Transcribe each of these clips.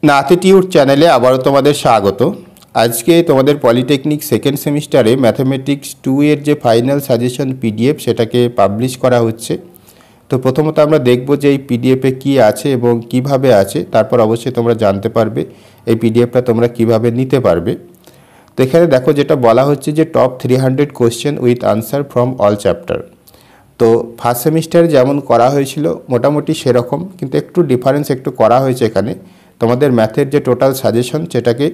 নাথিটিউড চ্যানেলে আবারও তোমাদের স্বাগত। আজকে তোমাদের পলিটেকনিক সেকেন্ড সেমিস্টারে ম্যাথামেটিক্স 2 এর যে ফাইনাল সাজেশন পিডিএফ সেটাকে পাবলিশ করা হচ্ছে। তো প্রথমত আমরা দেখব যে এই পিডিএফে কী আছে এবং কিভাবে আছে, তারপর অবশ্যই তোমরা জানতে পারবে এই পিডিএফটা তোমরা কিভাবে নিতে পারবে। তো এখানে দেখো যেটা বলা হচ্ছে যে top 300 question with answer from all chapter. তো ফার্স্ট সেমিস্টারে যেমন করা হয়েছিল মোটামুটি সেরকম, কিন্তু একটু ডিফারেন্স একটু করা হয়েছে। এখানে তোমাদের ম্যাথের যে টোটাল সাজেশন সেটাকে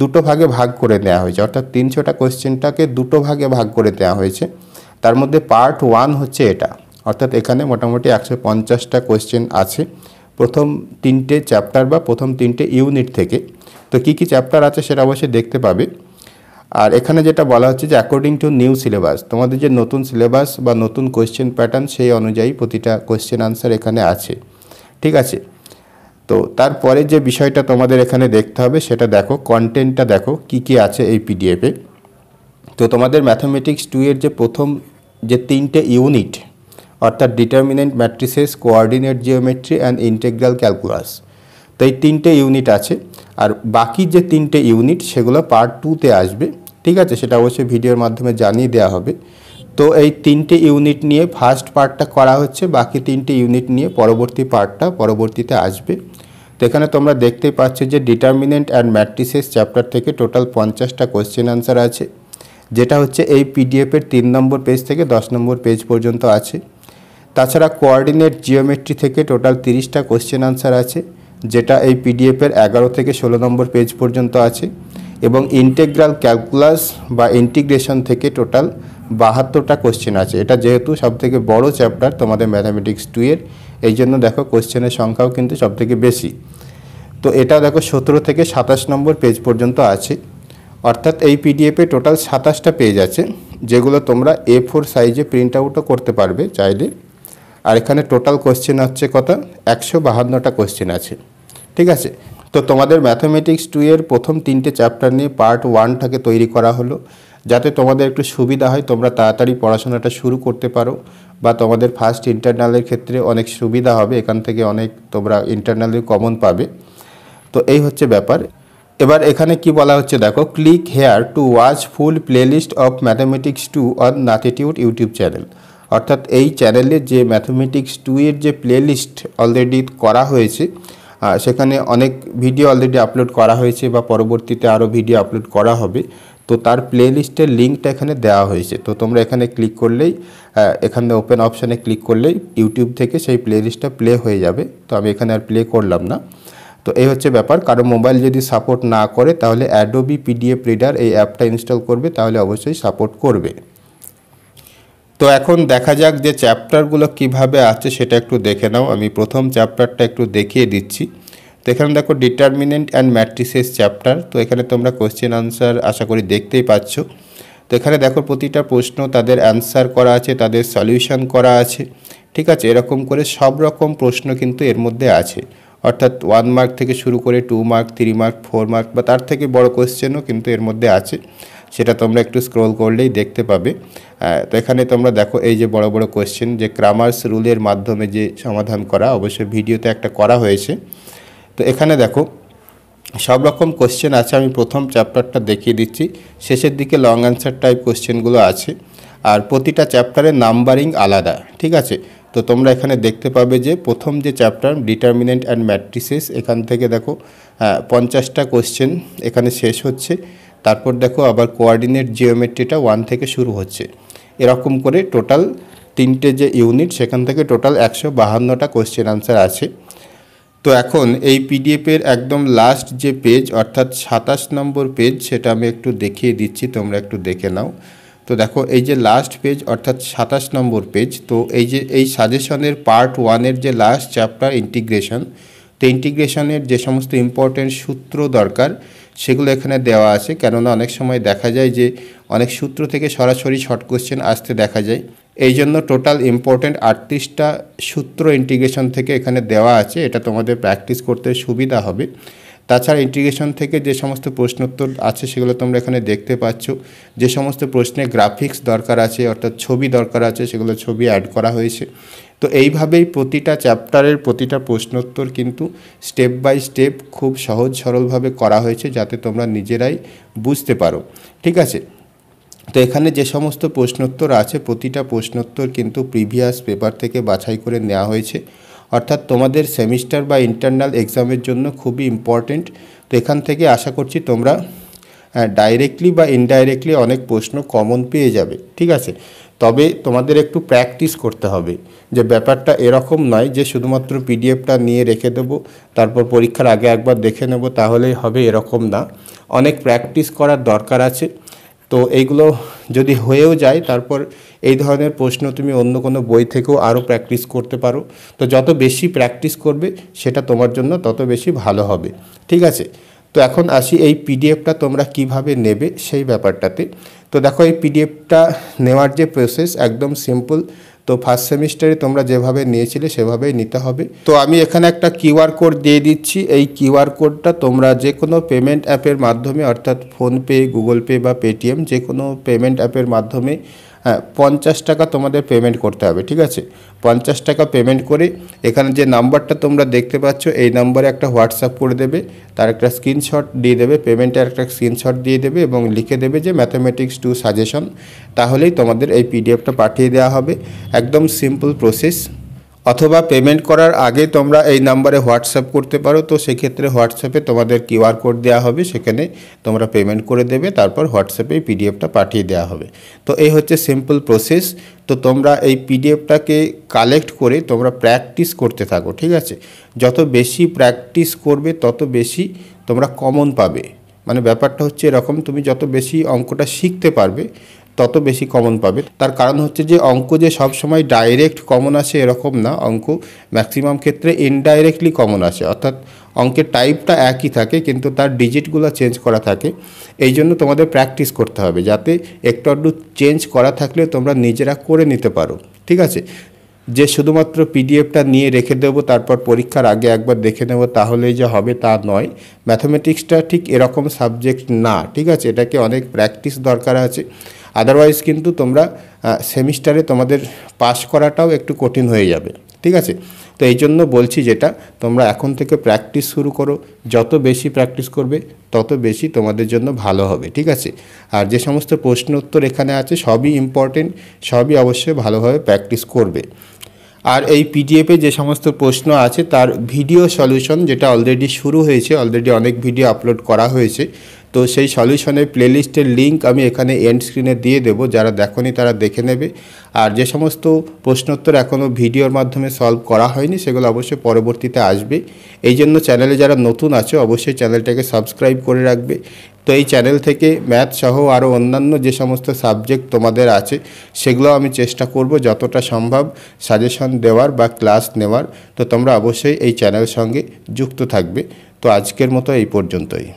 দুটো ভাগে ভাগ করে নেওয়া হয়েছে, অর্থাৎ 300টা কোশ্চেনটাকে দুটো ভাগে ভাগ করে দেওয়া হয়েছে। তার মধ্যে পার্ট 1 হচ্ছে এটা, অর্থাৎ এখানে মোটামুটি 150টা কোশ্চেন আছে প্রথম 3টে চ্যাপ্টার বা প্রথম 3টে ইউনিট থেকে। তো কী কী চ্যাপ্টার আছে সেটা অবশ্যই দেখতে পাবে। আর এখানে যেটা বলা হচ্ছে যে অ্যাকর্ডিং টু নিউ সিলেবাস, তোমাদের যে নতুন সিলেবাস বা নতুন কোয়েশ্চেন প্যাটার্ন সেই অনুযায়ী প্রতিটা কোয়েশ্চেন আনসার এখানে আছে, ঠিক আছে। তো তারপরে যে বিষয়টা তোমাদের এখানে দেখতে হবে সেটা দেখো, কন্টেন্টটা দেখো কী কী আছে এই পিডিএফে। তো তোমাদের ম্যাথামেটিক্স 2 এর যে প্রথম যে 3টে ইউনিট, অর্থাৎ determinant matrices, coordinate geometry and integral calculus, তো এই 3টে ইউনিট আছে। আর বাকি যে 3টে ইউনিট সেগুলো পার্ট 2তে আসবে, ঠিক আছে। সেটা অবশ্যই ভিডিওর মাধ্যমে জানিয়ে দেওয়া হবে। তো এই 3টে ইউনিট নিয়ে ফার্স্ট পার্টটা করা হচ্ছে, বাকি 3টে ইউনিট নিয়ে পরবর্তী পার্টটা পরবর্তীতে আসবে। তো এখানে তোমরা দেখতেই পাচ্ছ যে ডিটারমিনেন্ট অ্যান্ড ম্যাট্রিসেস চ্যাপ্টার থেকে টোটাল 50টা কোয়েশ্চেন আনসার আছে, যেটা হচ্ছে এই পিডিএফের 3 নম্বর পেজ থেকে 10 নম্বর পেজ পর্যন্ত আছে। তাছাড়া কোঅর্ডিনেট জিওমেট্রি থেকে টোটাল 30টা কোয়েশ্চেন আনসার আছে, যেটা এই পিডিএফের 11 থেকে 16 নম্বর পেজ পর্যন্ত আছে। এবং ইন্টেগ্রাল ক্যালকুলাস বা ইন্টিগ্রেশন থেকে টোটাল 72টা কোয়েশ্চেন আছে। এটা যেহেতু সবথেকে বড় চ্যাপ্টার তোমাদের ম্যাথামেটিক্স 2 এর, এই জন্য দেখো কোয়েশ্চেনের সংখ্যাও কিন্তু সবথেকে বেশি। তো এটা দেখো 17 থেকে 27 নম্বর পেজ পর্যন্ত আছে, অর্থাৎ এই পিডিএফে টোটাল 27টা পেজ আছে, যেগুলো তোমরা A4 সাইজে প্রিন্ট আউটও করতে পারবে চাইলে। আর এখানে টোটাল কোয়েশ্চেন হচ্ছে কত, 152টা কোয়েশ্চেন আছে, ঠিক আছে। তো তোমাদের ম্যাথামেটিক্স 2 এর প্রথম 3টে চ্যাপ্টার নিয়ে পার্ট 1টাকে তৈরি করা হলো, যাতে তোমাদের একটু সুবিধা হয়, তোমরা তাড়াতাড়ি পড়াশোনাটা শুরু করতে পারো, বা তোমাদের ফার্স্ট ইন্টারনালের ক্ষেত্রে অনেক সুবিধা হবে। এখান থেকে অনেক তোমরা ইন্টারনালি কমন পাবে। তো এই হচ্ছে ব্যাপার। এবার এখানে কি বলা হচ্ছে দেখো, click here to watch full playlist of mathematics 2 on নাথিটিউড ইউটিউব চ্যানেল। অর্থাৎ এই চ্যানেলে যে ম্যাথামেটিক্স 2 এর যে প্লেলিস্ট অলরেডি করা হয়েছে, সেখানে অনেক ভিডিও অলরেডি আপলোড করা হয়েছে বা পরবর্তীতে আরও ভিডিও আপলোড করা হবে। তো তার প্লেলিস্টের লিঙ্কটা এখানে দেওয়া হয়েছে। তো তোমরা এখানে ক্লিক করলেই, এখানে ওপেন অপশানে ক্লিক করলেই ইউটিউব থেকে সেই প্লেলিস্টটা প্লে হয়ে যাবে। তো আমি এখানে আর প্লে করলাম না। তো এই হচ্ছে ব্যাপার। কারো মোবাইল যদি সাপোর্ট না করে তাহলে অ্যাডোবি পিডিএফ রিডার এই অ্যাপটা ইনস্টল করবে, তাহলে অবশ্যই সাপোর্ট করবে। তো এখন দেখা যাক যে চ্যাপ্টারগুলো কিভাবে আছে সেটা একটু দেখে নাও। আমি প্রথম চ্যাপ্টারটা একটু দেখিয়ে দিচ্ছি। তো এখানে দেখো ডিটারমিনেন্ট অ্যান্ড ম্যাট্রিসেস চ্যাপ্টার। তো এখানে তোমরা কোয়েশ্চেন আনসার আশা করি দেখতেই পাচ্ছ। তো এখানে দেখো প্রতিটা প্রশ্ন তাদের অ্যান্সার করা আছে, তাদের সলিউশন করা আছে, ঠিক আছে। এরকম করে সব রকম প্রশ্ন কিন্তু এর মধ্যে আছে, অর্থাৎ 1 মার্ক থেকে শুরু করে 2 মার্ক, 3 মার্ক, 4 মার্ক বা তার থেকে বড় কোয়েশ্চেনও কিন্তু এর মধ্যে আছে। সেটা তোমরা একটু স্ক্রল করলেই দেখতে পাবে। তো এখানে তোমরা দেখো এই যে বড় বড় কোয়েশ্চেন, যে ক্রামার্স রুলের মাধ্যমে যে সমাধান করা, অবশ্যই ভিডিওতে একটা করা হয়েছে। তো এখানে দেখো সব রকম কোয়েশ্চেন আছে। আমি প্রথম চ্যাপ্টারটা দেখিয়ে দিচ্ছি, শেষের দিকে লং অ্যান্সার টাইপ কোয়েশ্চেনগুলো আছে। আর প্রতিটা চ্যাপ্টারের নাম্বারিং আলাদা, ঠিক আছে। তো তোমরা এখানে দেখতে পাবে যে প্রথম যে চ্যাপ্টার ডিটারমিনেন্ট অ্যান্ড ম্যাট্রিসেস, এখান থেকে দেখো 50টা কোয়েশ্চেন এখানে শেষ হচ্ছে। তারপর দেখো আবার কোঅর্ডিনেট জিওমেট্রিটা 1 থেকে শুরু হচ্ছে। এরকম করে টোটাল 3টে যে ইউনিট, সেখান থেকে টোটাল 152টা কোয়েশ্চেন আনসার আছে। তো এখন এই পিডিএফের একদম লাস্ট যে পেজ, অর্থাৎ 27 নম্বর পেজ, সেটা আমি একটু দেখিয়ে দিচ্ছি, তোমরা একটু দেখে নাও। তো দেখো এই যে লাস্ট পেজ, অর্থাৎ 27 নম্বর পেজ। তো এই যে এই সাজেশনের পার্ট 1-এর যে লাস্ট চ্যাপ্টার ইন্টিগ্রেশন, তো ইন্টিগ্রেশনের যে সমস্ত ইম্পর্টেন্ট সূত্র দরকার সেগুলো এখানে দেওয়া আছে। কেননা অনেক সময় দেখা যায় যে অনেক সূত্র থেকে সরাসরি শর্ট কোশ্চেন আসতে দেখা যায়। এই জন্য টোটাল ইম্পর্টেন্ট 38টা সূত্র ইন্টিগ্রেশন থেকে এখানে দেওয়া আছে। এটা তোমাদের প্র্যাকটিস করতে সুবিধা হবে। তাছাড়া ইন্টিগ্রেশন থেকে যে সমস্ত প্রশ্নোত্তর আছে সেগুলো তোমরা এখানে দেখতে পাচ্ছ। যে সমস্ত প্রশ্নে গ্রাফিক্স দরকার আছে, অর্থাৎ ছবি দরকার আছে, সেগুলো ছবি অ্যাড করা হয়েছে। তো এইভাবেই প্রতিটা চ্যাপ্টারের প্রতিটা প্রশ্নোত্তর কিন্তু স্টেপ বাই স্টেপ খুব সহজ সরলভাবে করা হয়েছে, যাতে তোমরা নিজেরাই বুঝতে পারো। ঠিক আছে, তো এখানে যে সমস্ত প্রশ্নোত্তর আছে প্রতিটা প্রশ্নোত্তর কিন্তু প্রিভিয়াস পেপার থেকে বাছাই করে নেওয়া হয়েছে, অর্থাৎ তোমাদের সেমিস্টার বা ইন্টারনাল এক্সামের জন্য খুবই ইম্পর্টেন্ট। তো এখান থেকে আশা করছি তোমরা ডাইরেক্টলি বা ইনডাইরেক্টলি অনেক প্রশ্ন কমন পেয়ে যাবে। ঠিক আছে, তবে তোমাদের একটু প্র্যাকটিস করতে হবে, যে ব্যাপারটা এরকম নয় যে শুধুমাত্র পিডিএফটা নিয়ে রেখে দেবো, তারপর পরীক্ষার আগে একবার দেখে নেব তাহলেই হবে, এরকম না। অনেক প্র্যাকটিস করার দরকার আছে। তো এইগুলো যদি হয়েও যায়, তারপর এই ধরনের প্রশ্ন তুমি অন্য কোনো বই থেকেও আরও প্র্যাকটিস করতে পারো। তো যত বেশি প্র্যাকটিস করবে সেটা তোমার জন্য তত বেশি ভালো হবে। ঠিক আছে, তো এখন আসি এই পিডিএফটা তোমরা কিভাবে নেবে সেই ব্যাপারটাতে। তো দেখো, এই পিডিএফটা নেওয়ার যে প্রসেস একদম সিম্পল। তো ফার্স্ট সেমিস্টারে তোমরা যেভাবে নিয়েছিলে সেভাবেই নিতে হবে। তো আমি এখানে একটা কিউআর কোড দিয়ে দিচ্ছি। এই কিউআর কোডটা তোমরা যে কোনো পেমেন্ট অ্যাপের মাধ্যমে, অর্থাৎ ফোনপে, গুগল পে বা পেটিএম, যে কোনো পেমেন্ট অ্যাপের মাধ্যমে 50 টাকা তোমাদের পেমেন্ট করতে হবে। ঠিক আছে, 50 টাকা পেমেন্ট করে এখানে যে নাম্বারটা তোমরা দেখতে পাচ্ছ এই নাম্বারে একটা হোয়াটসঅ্যাপ করে দেবে, তার একটা স্ক্রিনশট দিয়ে দেবে, পেমেন্টের একটা স্ক্রিনশট দিয়ে দেবে এবং লিখে দেবে যে ম্যাথামেটিক্স 2 সাজেশন। তাহলেই তোমাদের এই পিডিএফটা পাঠিয়ে দেওয়া হবে। একদম সিম্পল প্রসেস। অথবা পেমেন্ট করার আগে তোমরা এই নাম্বারে হোয়াটসঅ্যাপ করতে পারো। তো সেক্ষেত্রে হোয়াটসঅ্যাপে তোমাদের কিউআর কোড দেওয়া হবে, সেখানে তোমরা পেমেন্ট করে দেবে, তারপর হোয়াটসঅ্যাপে পিডিএফটা পাঠিয়ে দেওয়া হবে। তো এই হচ্ছে সিম্পল প্রসেস। তো তোমরা এই পিডিএফটাকে কালেক্ট করে তোমরা প্র্যাকটিস করতে থাকো। ঠিক আছে, যত বেশি প্র্যাকটিস করবে তত বেশি তোমরা কমন পাবে। মানে ব্যাপারটা হচ্ছে এরকম, তুমি যত বেশি অঙ্কটা শিখতে পারবে তত বেশি কমন পাবে। তার কারণ হচ্ছে যে অঙ্ক যে সবসময় ডাইরেক্ট কমন আসে এরকম না, অঙ্ক ম্যাক্সিমাম ক্ষেত্রে ইনডাইরেক্টলি কমন আসে, অর্থাৎ অঙ্কের টাইপটা একই থাকে কিন্তু তার ডিজিটগুলো চেঞ্জ করা থাকে। এই জন্য তোমাদের প্র্যাকটিস করতে হবে, যাতে একটু একটু চেঞ্জ করা থাকলে তোমরা নিজেরা করে নিতে পারো। ঠিক আছে, যে শুধুমাত্র পিডিএফটা নিয়ে রেখে দেবো তারপর পরীক্ষার আগে একবার দেখে নেব তাহলেই যে হবে তা নয়। ম্যাথামেটিক্সটা ঠিক এরকম সাবজেক্ট না। ঠিক আছে, এটাকে অনেক প্র্যাকটিস দরকার আছে, আদারওয়াইজ কিন্তু তোমরা সেমিস্টারে তোমাদের পাস করাটাও একটু কঠিন হয়ে যাবে। ঠিক আছে, তো এই জন্য বলছি যেটা, তোমরা এখন থেকে প্র্যাকটিস শুরু করো। যত বেশি প্র্যাকটিস করবে তত বেশি তোমাদের জন্য ভালো হবে। ঠিক আছে, আর যে সমস্ত প্রশ্ন উত্তর এখানে আছে সবই ইম্পর্টেন্ট, সবই অবশ্যই ভালোভাবে প্র্যাকটিস করবে। আর এই পিডিএফে যে সমস্ত প্রশ্ন আছে তার ভিডিও সলিউশন যেটা অলরেডি শুরু হয়েছে, অলরেডি অনেক ভিডিও আপলোড করা হয়েছে। তো সেই সলিউশনের প্লেলিস্টের লিঙ্ক আমি এখানে এন্ড স্ক্রিনে দিয়ে দেবো, যারা দেখোনি তারা দেখে নেবে। আর যে সমস্ত প্রশ্নোত্তর এখনও ভিডিওর মাধ্যমে সলভ করা হয়নি সেগুলো অবশ্যই পরবর্তীতে আসবে। এই জন্য চ্যানেলে যারা নতুন আছে অবশ্যই চ্যানেলটাকে সাবস্ক্রাইব করে রাখবে। তো এই চ্যানেল থেকে ম্যাথ সহ আরও অন্যান্য যে সমস্ত সাবজেক্ট তোমাদের আছে সেগুলো আমি চেষ্টা করব যতটা সম্ভব সাজেশন দেওয়ার বা ক্লাস নেওয়ার। তো তোমরা অবশ্যই এই চ্যানেলের সঙ্গে যুক্ত থাকবে। তো আজকের মতো এই পর্যন্তই।